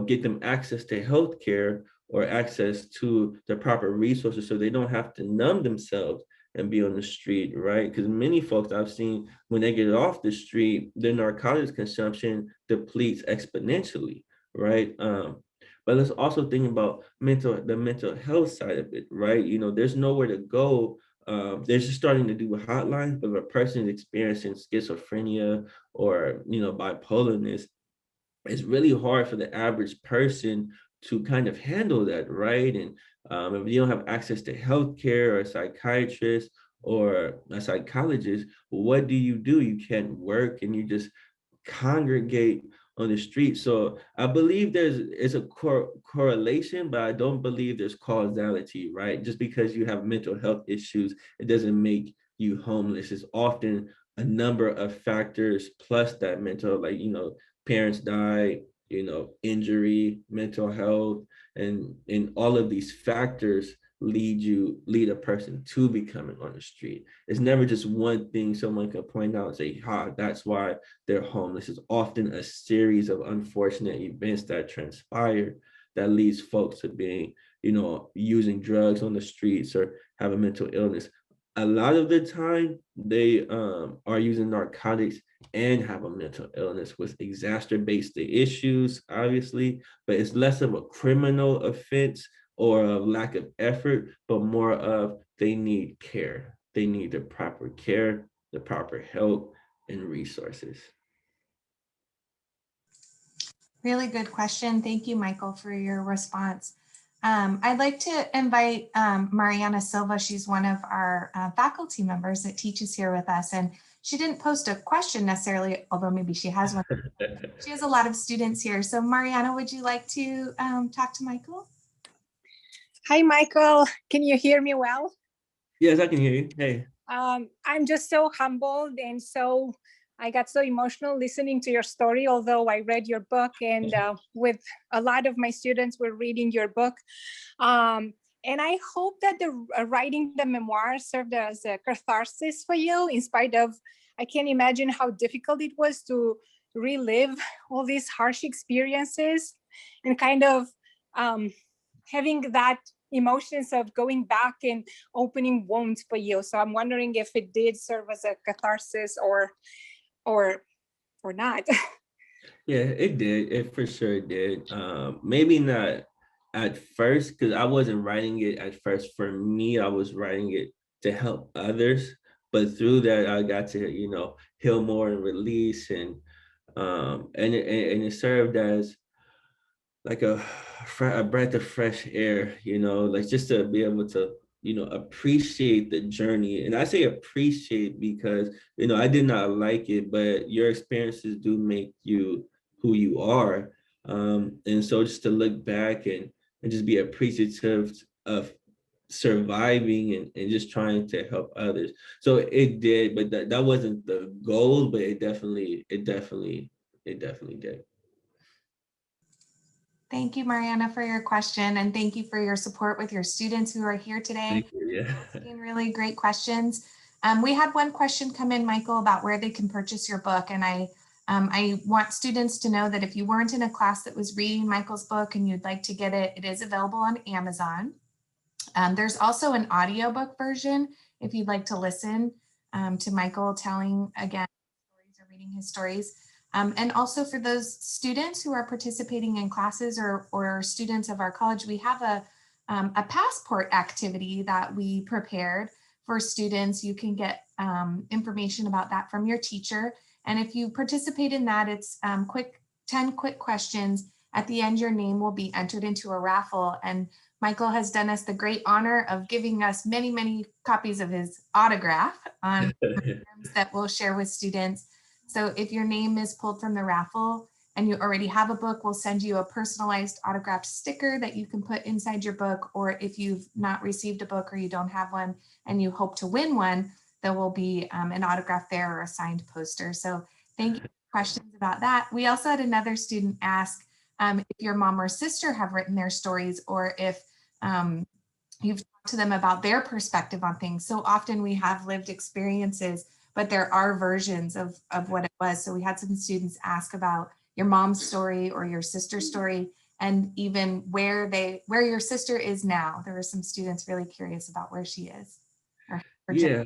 get them access to healthcare or access to the proper resources so they don't have to numb themselves and be on the street, right? Because many folks I've seen, when they get off the street, their narcotics consumption depletes exponentially, right? But let's also think about the mental health side of it, right? There's nowhere to go. They're just starting to do hotlines, but if a person is experiencing schizophrenia or bipolarness, it's really hard for the average person to kind of handle that, right? And if you don't have access to healthcare or a psychiatrist or a psychologist, what do? You can't work and you just congregate on the street. So I believe it's a correlation, but I don't believe there's causality, right? Just because you have mental health issues, it doesn't make you homeless. It's often a number of factors plus that mental, like, parents die, injury, mental health, and all of these factors lead a person to becoming on the street. It's never just one thing someone can point out and say, that's why they're homeless. It's often a series of unfortunate events that transpire that leads folks to being, using drugs on the streets or have a mental illness. A lot of the time they are using narcotics and have a mental illness, which exacerbates the issues, obviously, but it's less of a criminal offense or a lack of effort, but more of they need care. They need the proper care, the proper help, and resources. Really good question. Thank you, Michael, for your response. I'd like to invite Mariana Silva. She's one of our faculty members that teaches here with us. And she didn't post a question necessarily, although maybe she has one. She has a lot of students here. So Mariana, would you like to talk to Michael? Hi, Michael. Can you hear me well? Yes, I can hear you. Hey. I'm just so humbled and I got so emotional listening to your story, although I read your book and with a lot of my students were reading your book. And I hope that the writing the memoir served as a catharsis for you, in spite of, I can't imagine how difficult it was to relive all these harsh experiences and kind of having that emotions of going back and opening wounds for you. So I'm wondering if it did serve as a catharsis or not. Yeah, it did. It for sure did. Maybe not at first, because I wasn't writing it at first for me. I was writing it to help others. But through that, I got to, heal more and release, and it served as like a breath of fresh air, like just to be able to, appreciate the journey. And I say appreciate because, I did not like it, but your experiences do make you who you are. And so just to look back and just be appreciative of surviving and just trying to help others. So it did, but that wasn't the goal, but it definitely did. Thank you, Mariana, for your question. And thank you for your support with your students who are here today. Thank you. Yeah. Asking really great questions. We had one question come in, Michael, about where they can purchase your book. And I want students to know that if you weren't in a class that was reading Michael's book and you'd like to get it, it is available on Amazon. There's also an audiobook version if you'd like to listen to Michael telling again stories or reading his stories. And also for those students who are participating in classes or students of our college, we have a passport activity that we prepared for students. You can get information about that from your teacher. And if you participate in that, it's 10 quick questions. At the end, your name will be entered into a raffle. And Michael has done us the great honor of giving us many, many copies of his autograph on that we'll share with students. So if your name is pulled from the raffle and you already have a book, we'll send you a personalized autographed sticker that you can put inside your book. Or if you've not received a book or you don't have one and you hope to win one, there will be an autograph there or a signed poster. So thank you for questions about that. We also had another student ask if your mom or sister have written their stories, or if you've talked to them about their perspective on things. So often we have lived experiences, but there are versions of what it was. So we had some students ask about your mom's story or your sister's story, and even where your sister is now. There were some students really curious about where she is. Yeah.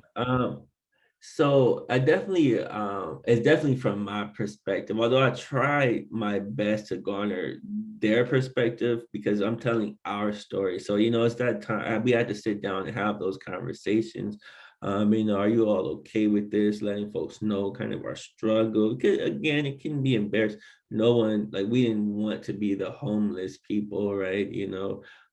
So I definitely, it's definitely from my perspective, although I tried my best to garner their perspective because I'm telling our story. So, it's that time we had to sit down and have those conversations. Are you all okay with this? Letting folks know kind of our struggle. Again, it can be embarrassing. No one, like, we didn't want to be the homeless people, right?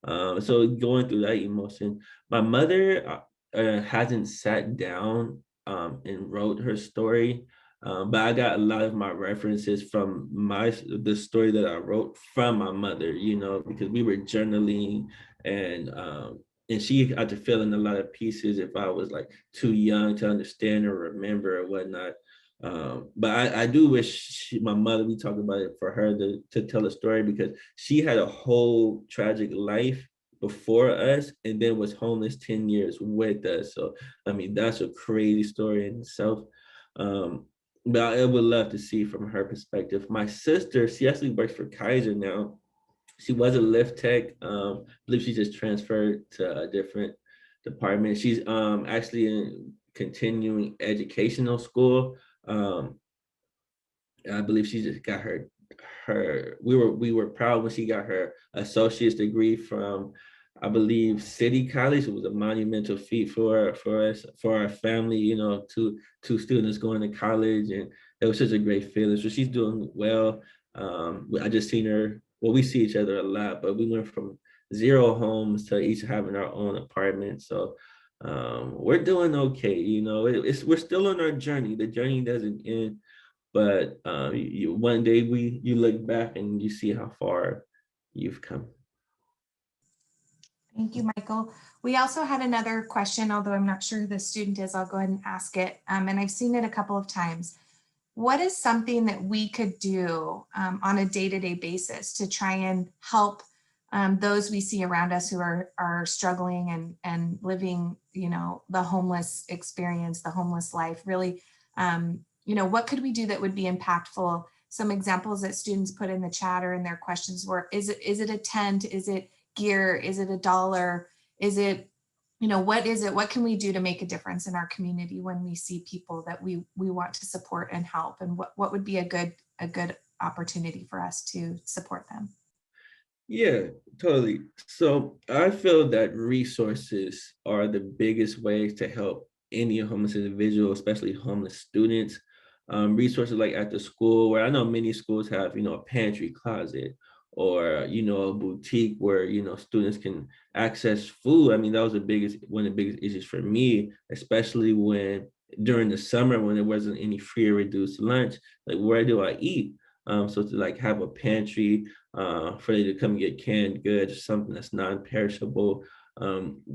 So going through that emotion, my mother hasn't sat down and wrote her story. But I got a lot of my references from the story that I wrote from my mother, because we were journaling and she had to fill in a lot of pieces if I was like too young to understand or remember or whatnot. But I do wish my mother, we talked about it, for her to tell a story, because she had a whole tragic life before us and then was homeless 10 years with us. So that's a crazy story in itself. But I would love to see from her perspective. My sister, she actually works for Kaiser now. She was a lift tech. I believe she just transferred to a different department. She's actually in continuing educational school. I believe she just got her we were proud when she got her associate's degree from, I believe, City College. It was a monumental feat for us, for our family, two students going to college, and it was such a great feeling. So she's doing well. I just seen her, well, we see each other a lot, but we went from 0 homes to each having our own apartment. So we're doing okay. We're still on our journey. The journey doesn't end. But one day you look back and you see how far you've come. Thank you, Michael. We also had another question, although I'm not sure who the student is. I'll go ahead and ask it. And I've seen it a couple of times. What is something that we could do on a day-to-day basis to try and help those we see around us who are struggling and living, the homeless experience, the homeless life? Really, what could we do that would be impactful? Some examples that students put in the chat or in their questions were, is it a tent? Is it gear? Is it $1? Is it, what is it? What can we do to make a difference in our community when we see people that we want to support and help? And what would be a good opportunity for us to support them? Yeah, totally. So I feel that resources are the biggest ways to help any homeless individual, especially homeless students. Resources like at the school, where I know many schools have, a pantry closet, or, a boutique where, students can access food. That was one of the biggest issues for me, especially during the summer, when there wasn't any free or reduced lunch. Like, where do I eat? So to like have a pantry for you to come get canned goods, something that's non-perishable,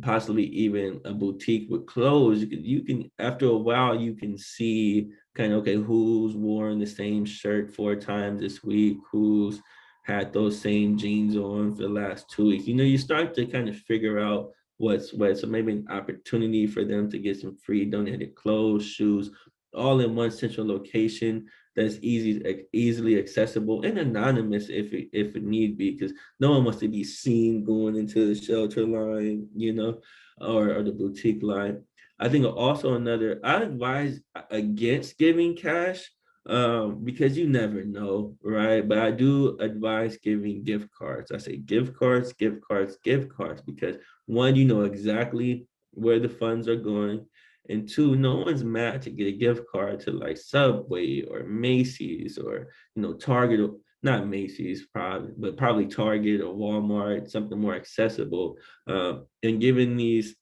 possibly even a boutique with clothes. You can after a while you can see kind of, okay, who's worn the same shirt 4 times this week, who's had those same jeans on for the last 2 weeks. You start to kind of figure out what's what. So maybe an opportunity for them to get some free donated clothes, shoes, all in one central location that's easily accessible and anonymous if it need be, because no one wants to be seen going into the shelter line, or the boutique line. I think also I advise against giving cash, because you never know, right? But I do advise giving gift cards. I say gift cards, gift cards, gift cards, because one, you know exactly where the funds are going. And two, no one's mad to get a gift card to like Subway or Macy's or, Target, or not Macy's probably, but probably Target or Walmart, something more accessible. And giving these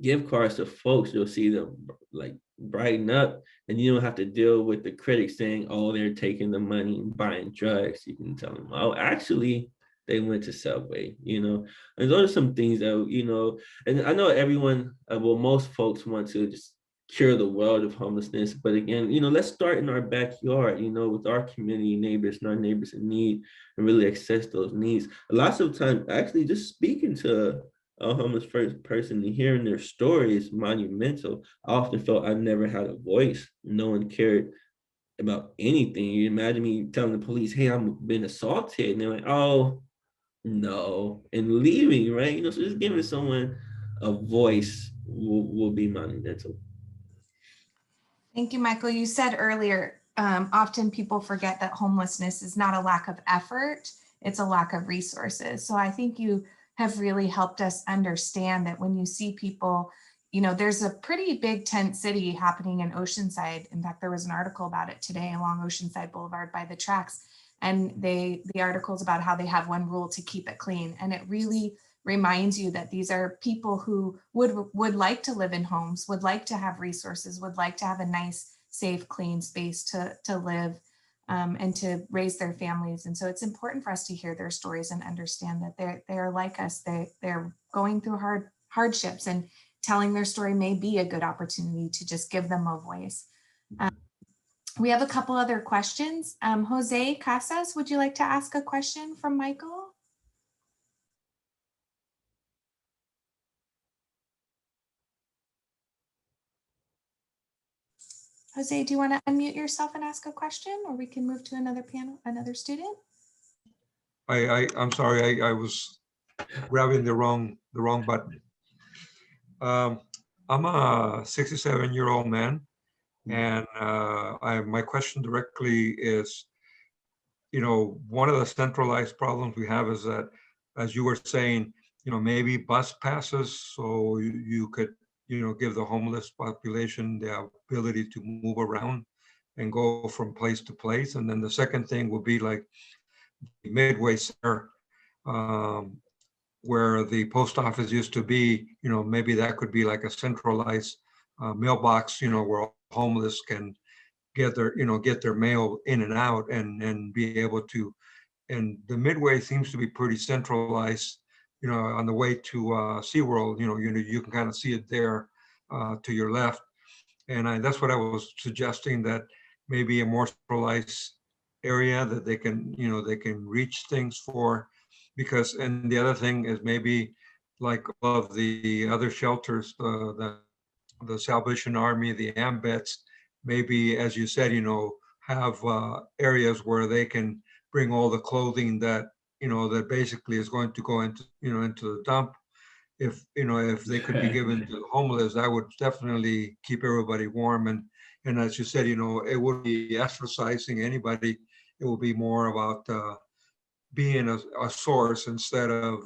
gift cards to folks, you'll see them like brighten up, and you don't have to deal with the critics saying, oh, they're taking the money and buying drugs. You can tell them, oh, actually, they went to Subway, and those are some things that, and I know everyone, well, most folks want to just cure the world of homelessness. But again, let's start in our backyard, with our community neighbors and our neighbors in need, and really access those needs. Lots of times, actually, just speaking to a homeless person and hearing their story is monumental. I often felt I never had a voice. No one cared about anything. You imagine me telling the police, hey, I'm been assaulted. And they're like, oh, no. And leaving, right? So just giving someone a voice will be monumental. Thank you, Michael. You said earlier, often people forget that homelessness is not a lack of effort, it's a lack of resources. So I think you have really helped us understand that when you see people, there's a pretty big tent city happening in Oceanside. In fact, there was an article about it today along Oceanside Boulevard by the tracks. And the article's about how they have one rule to keep it clean. And it really reminds you that these are people who would like to live in homes, would like to have resources, would like to have a nice, safe, clean space to live and to raise their families. And so it's important for us to hear their stories and understand that they're like us. They're going through hardships, and telling their story may be a good opportunity to just give them a voice. We have a couple other questions. Jose Casas, would you like to ask a question from Michael? Jose, do you want to unmute yourself and ask a question, or we can move to another panel, another student? I'm sorry, I was grabbing the wrong button. I'm a 67-year-old man, and my question directly is, one of the centralized problems we have is that, as you were saying, maybe bus passes, so you could, give the homeless population the ability to move around and go from place to place. And then the second thing would be like the Midway Center, where the post office used to be, maybe that could be like a centralized mailbox, where homeless can get their mail in and out and be able to. And the Midway seems to be pretty centralized, on the way to SeaWorld, you can kind of see it there to your left. And that's what I was suggesting, that maybe a more centralized area that they can reach things for. Because, and the other thing is, maybe like all of the other shelters, the Salvation Army, the AMVETS, maybe, as you said, have areas where they can bring all the clothing that, that basically is going to go into, into the dump. If they could be given to the homeless, that would definitely keep everybody warm. And as you said, it wouldn't be ostracizing anybody. It will be more about being a source instead of,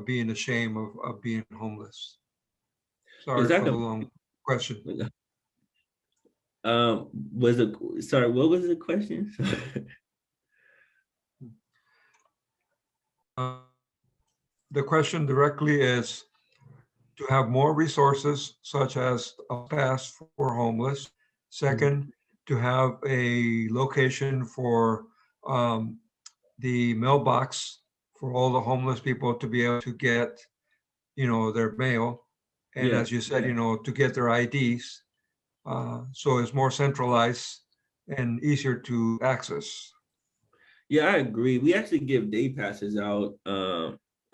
being ashamed of being homeless. Sorry for the long question. Sorry, what was the question? The question directly is to have more resources, such as a pass for homeless. Second, to have a location for the mailbox for all the homeless people to be able to get, their mail. And as you said, to get their IDs. So it's more centralized and easier to access. Yeah, I agree. We actually give day passes out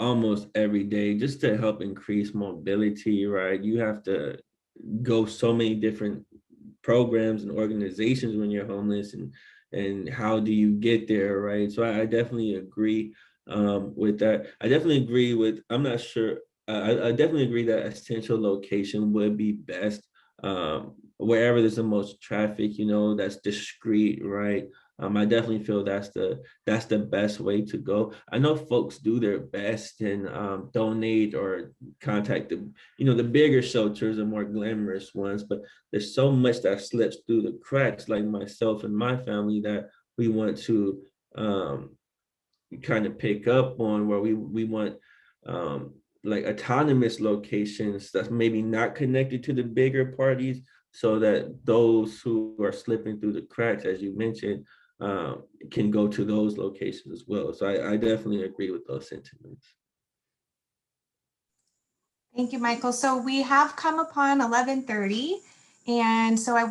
almost every day just to help increase mobility, right? You have to go so many different programs and organizations when you're homeless, and how do you get there, right? So I definitely agree with that. I definitely agree with, I'm not sure, I definitely agree that a central location would be best, wherever there's the most traffic, that's discreet, right? I definitely feel that's the best way to go. I know folks do their best and donate or contact the bigger shelters, the more glamorous ones, but there's so much that slips through the cracks, like myself and my family, that we want to kind of pick up on, where we want like autonomous locations that's maybe not connected to the bigger parties, so that those who are slipping through the cracks, as you mentioned, can go to those locations as well. So I definitely agree with those sentiments. Thank you, Michael. So we have come upon 11:30, and so I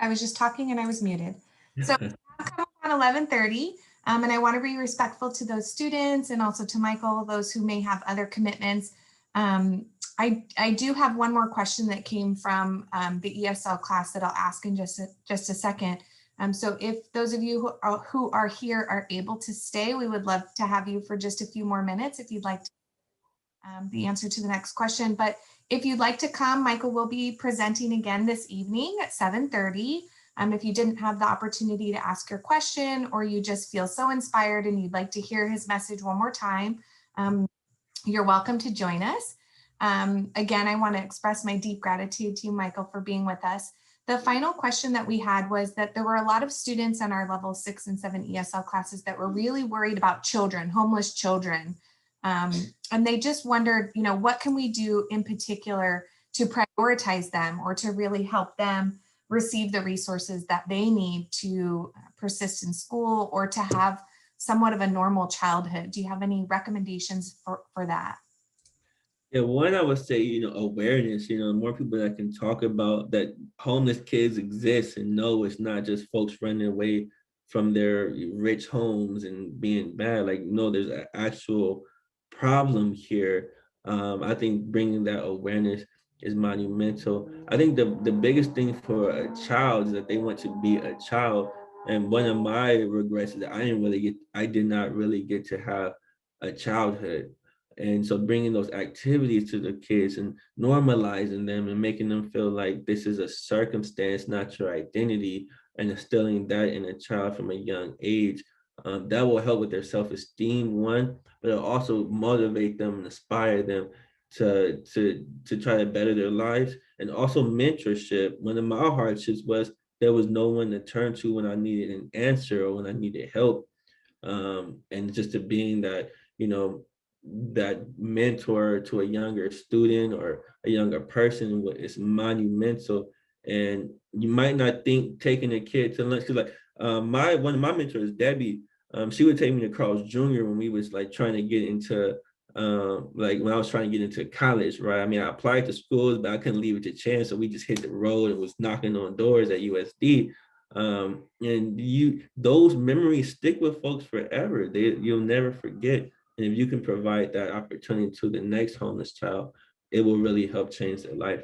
was just talking and I was muted. So we have come upon 11:30, and I want to be respectful to those students and also to Michael, those who may have other commitments. I do have one more question that came from the ESL class that I'll ask in just a second. So if those of you who are here are able to stay, we would love to have you for just a few more minutes if you'd like to, the answer to the next question. But if you'd like to come, Michael will be presenting again this evening at 7:30. If you didn't have the opportunity to ask your question, or you just feel so inspired and you'd like to hear his message one more time, you're welcome to join us. Again, I want to express my deep gratitude to you, Michael, for being with us. The final question that we had was that there were a lot of students in our level 6 and 7 ESL classes that were really worried about children, homeless children. And they just wondered, what can we do in particular to prioritize them, or to really help them receive the resources that they need to persist in school, or to have somewhat of a normal childhood? Do you have any recommendations for that? Yeah, one, I would say, awareness, more people that can talk about that homeless kids exist, and know it's not just folks running away from their rich homes and being bad. Like, no, there's an actual problem here. I think bringing that awareness is monumental. I think the biggest thing for a child is that they want to be a child. And one of my regrets is that I did not really get to have a childhood. And so bringing those activities to the kids and normalizing them and making them feel like this is a circumstance, not your identity, and instilling that in a child from a young age, that will help with their self-esteem, one, but it'll also motivate them and inspire them to try to better their lives. And also mentorship. One of my hardships was there was no one to turn to when I needed an answer or when I needed help. And just to being that, that mentor to a younger student or a younger person is monumental. And you might not think taking a kid to lunch, because one of my mentors, Debbie, she would take me to Carl's Jr. when we was like trying to get into like when I was trying to get into college, right? I mean, I applied to schools, but I couldn't leave it to chance. So we just hit the road and was knocking on doors at USD. And those memories stick with folks forever. You'll never forget. And if you can provide that opportunity to the next homeless child, it will really help change their life.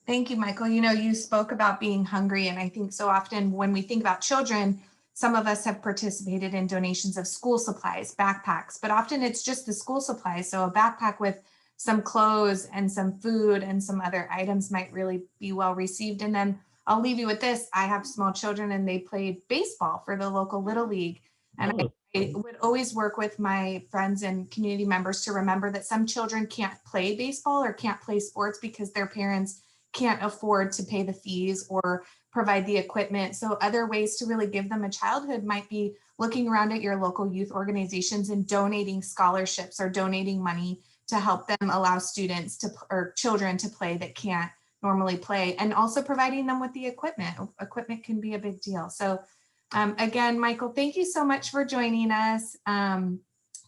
Thank you, Michael. You spoke about being hungry, and I think so often when we think about children, some of us have participated in donations of school supplies, backpacks, but often it's just the school supplies. So a backpack with some clothes and some food and some other items might really be well received. And then I'll leave you with this. I have small children and they played baseball for the local Little League. And I would always work with my friends and community members to remember that some children can't play baseball or can't play sports because their parents can't afford to pay the fees or provide the equipment. So other ways to really give them a childhood might be looking around at your local youth organizations and donating scholarships or donating money to help them allow students or children to play that can't normally play, and also providing them with the equipment. Equipment can be a big deal. So again, Michael, thank you so much for joining us.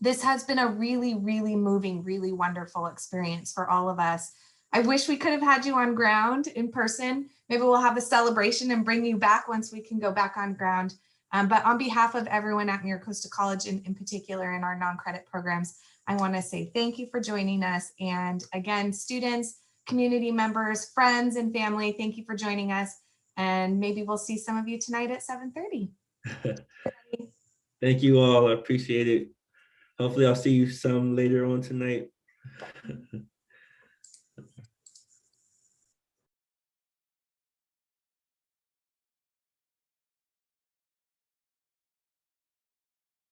This has been a really, really moving, really wonderful experience for all of us. I wish we could have had you on ground in person. Maybe we'll have a celebration and bring you back once we can go back on ground. But on behalf of everyone at Miracosta College, in particular in our non-credit programs, I want to say thank you for joining us. And again, students, community members, friends, and family, thank you for joining us. And maybe we'll see some of you tonight at 7:30. Thank you all. I appreciate it. Hopefully I'll see you some later on tonight.